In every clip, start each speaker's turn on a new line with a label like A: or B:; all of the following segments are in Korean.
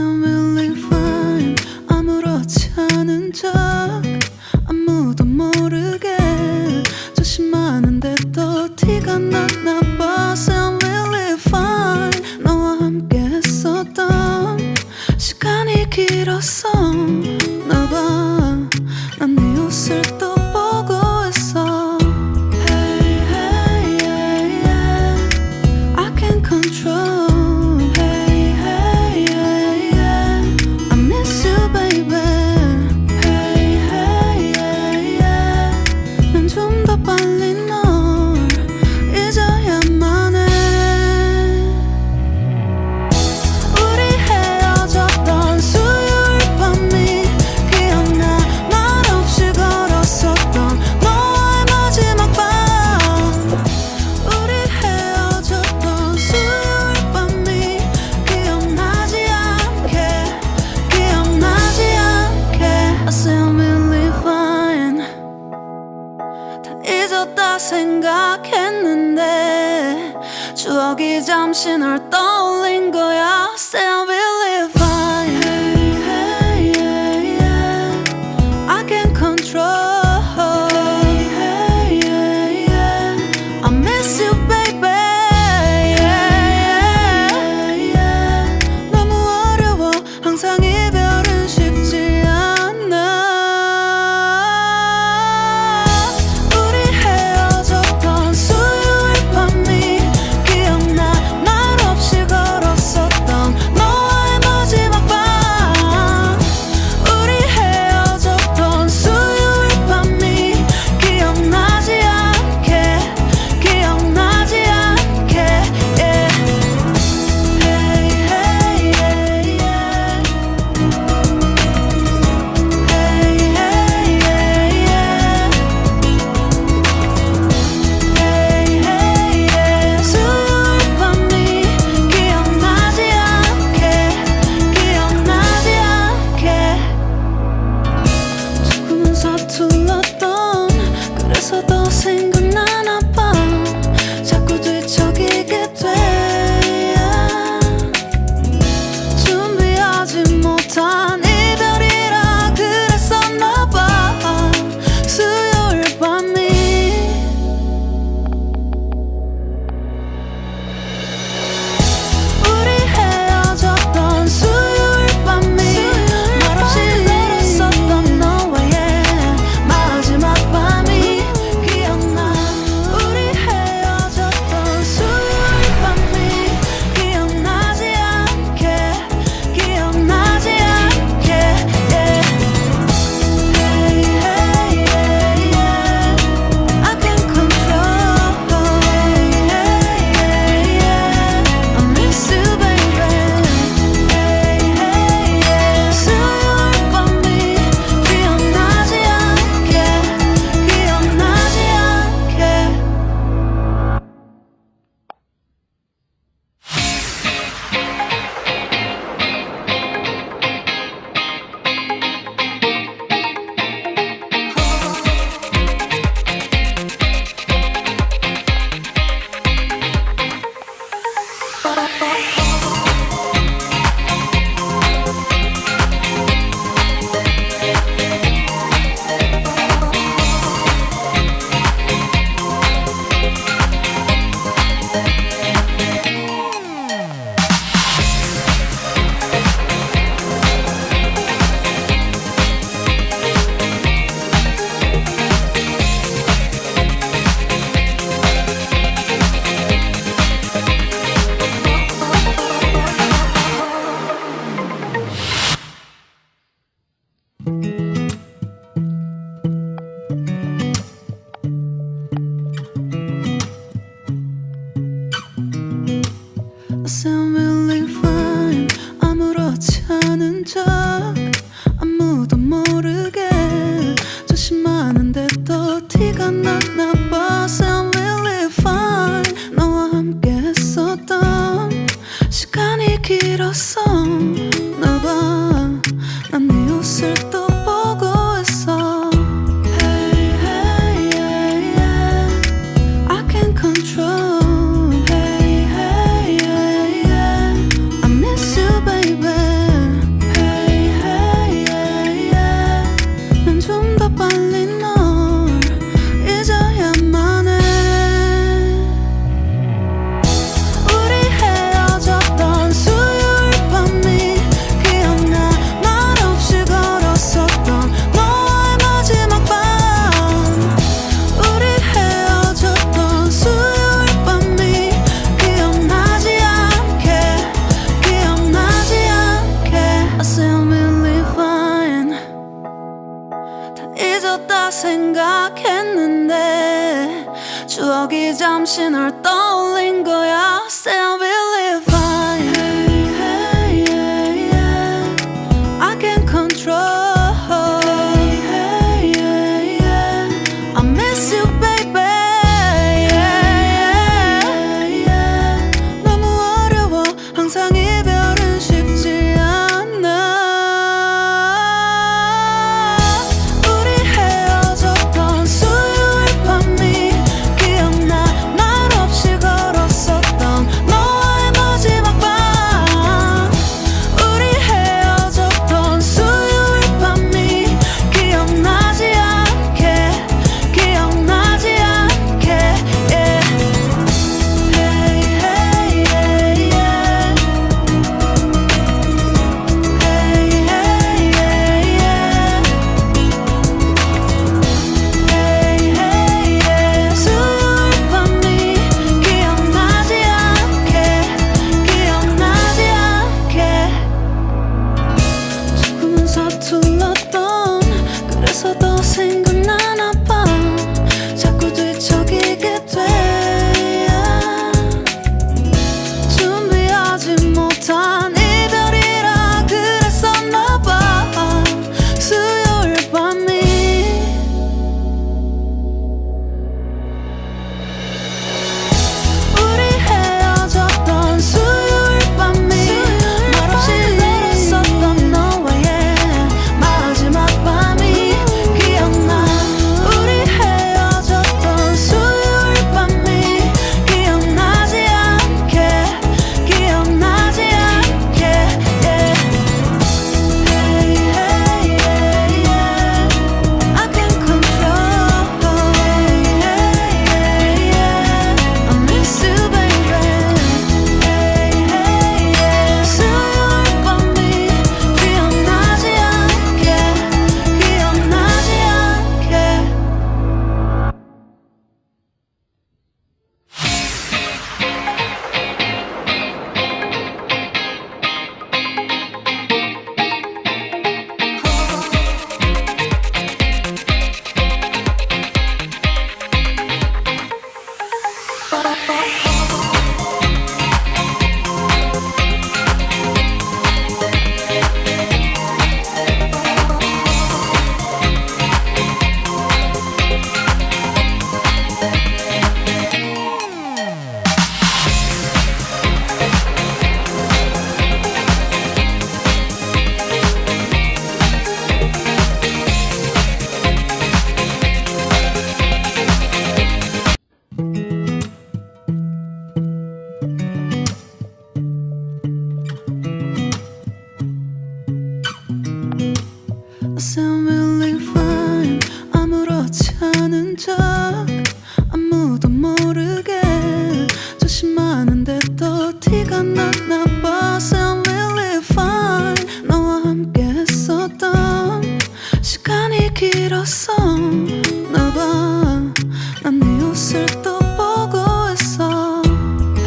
A: sound really fine. 아무렇지 않은 척 아무도 모르게 조심하는데 또 티가 났나 봐. Sound really fine. 너와 함께 했었던 시간이 길었어. 나 봐, 난 네 옷을 또 보고 있어. Hey, hey, yeah, yeah. I can't control. Hey, hey, yeah, yeah. I miss you, baby. Hey, hey, yeah, yeah. 난 좀 더 빨리 널 잊어야만 해. 우리 헤어졌던 수요일 밤이 기억나. 말없이 걸었었던 너와의 마지막 밤. 우리 헤어졌던 수요일 밤이 기억나지 않게, 기억나지 않게. I sound really fine. 다 잊었다 생각했는데 추억이 잠시 널 떠올린 거야. Sound really fine. Hey, hey, yeah, yeah. I can't control. Hey, hey, yeah, yeah. I miss you, baby. Yeah, yeah, yeah. 너무 어려워. 항상 이별은 쉽지 않아. 우리 헤어졌던 수요일 밤이 기억나. 말없이 걸었었던 너와의 마지막 밤. 우리 헤어졌던 수요일 밤이 기억나지 않게, 기억나지 않게. Yeah. Hey, hey, yeah, yeah. Hey, hey, yeah, yeah. Hey, hey, yeah. 수요일 밤이 기억나지 않게, 기억나지 않게. 조금은 서툴렀던 그래서 더 생각나나 봐. 자꾸 뒤척이게 돼. 준비하지 못한 이별이라 그랬었나 봐. 수요일 밤이 우리 헤어졌던 수요일 밤이 말없이 걸었었던 너와의 마지막 밤이 기억나. 우리 헤어졌던 수요일 밤이 기억나지 않게, 기억나지 않게. Yeah. Hey, hey, yeah, yeah. I can't control. Hey, hey, yeah, yeah. I miss you, baby. Hey, hey, yeah. 수요일 밤이 기억나지 않게, 기억나지 않게. I sound really fine. 아무렇지 않은 척 아무도 모르게 조심하는데 또 티가 났나 봐. Sound really fine. 너와 함께 했었던 시간이 길었어. 나 봐, 난 네 옷을 또 보고 있어. Hey, hey, yeah, yeah. I can't control. Hey, hey, yeah, yeah. I miss you, baby. 생각했는데 추억이 잠시 널 떠올린 거야. Still believe fine. Hey, hey, yeah. I can't control. Hey, hey, yeah. I miss you, baby. Yeah, yeah. 너무 어려워. 항상 이별은 쉽지 않아. 우리 헤어졌던 수요일 밤이 기억나. 말없이 걸었었던 너와의 마지막 밤. 우리 헤어졌던 수요일 밤이 기억나지 않게, 기억나지 않게. Yeah. Hey, hey, yeah, yeah. Hey, hey, yeah, yeah. Hey, hey, yeah. 수요일 밤이 기억나지 않게, 기억나지 않게. 조금은 서툴렀던 그래서 더 생각나나 봐. 자꾸 뒤척이게 돼. 준비하지 못한 이별이라 그랬었나 봐. 수요일 밤이 우리 헤어졌던 수요일 밤이 말없이 걸었었던 너와의 마지막 밤이 기억나. 우리 헤어졌던 수요일 밤이 기억나지 않게, 기억나지 않게. Yeah. Hey, hey, yeah, yeah. I can't control. Hey, hey, yeah, yeah. I miss you, baby. Hey, hey, yeah. 수요일 밤이 기억나지 않게, 기억나지 않게. I sound really fine. 아무렇지 않은 척 아무도 모르게 조심하는데 또 티가 났나 봐. Sound really fine. 너와 함께 했었던 시간이 길었어. 나 봐. 난 네 옷을 또 보고 있어.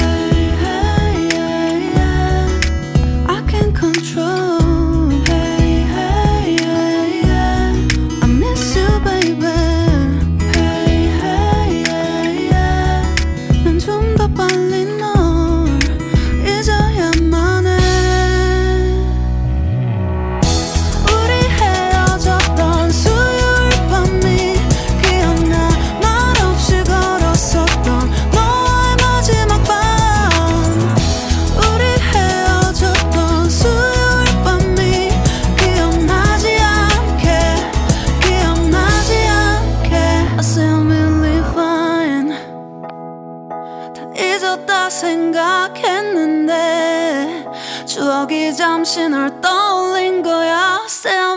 A: Hey, hey, yeah, yeah. I can't control. Hey, hey, yeah, yeah. I miss you, baby. Hey, hey, yeah, yeah. 난 좀 더 빨리 널 잊어야만 해. 우리 헤어졌던 수요일 밤이 기억나. 말없이 걸었었던 너와의 마지막 밤. 우리 헤어졌던 수요일 밤이 기억나지 않게, 기억나지 않게. I sound really fine. 다 잊었다 생각했는데 추억이 잠시 널 떠올린 거야. Still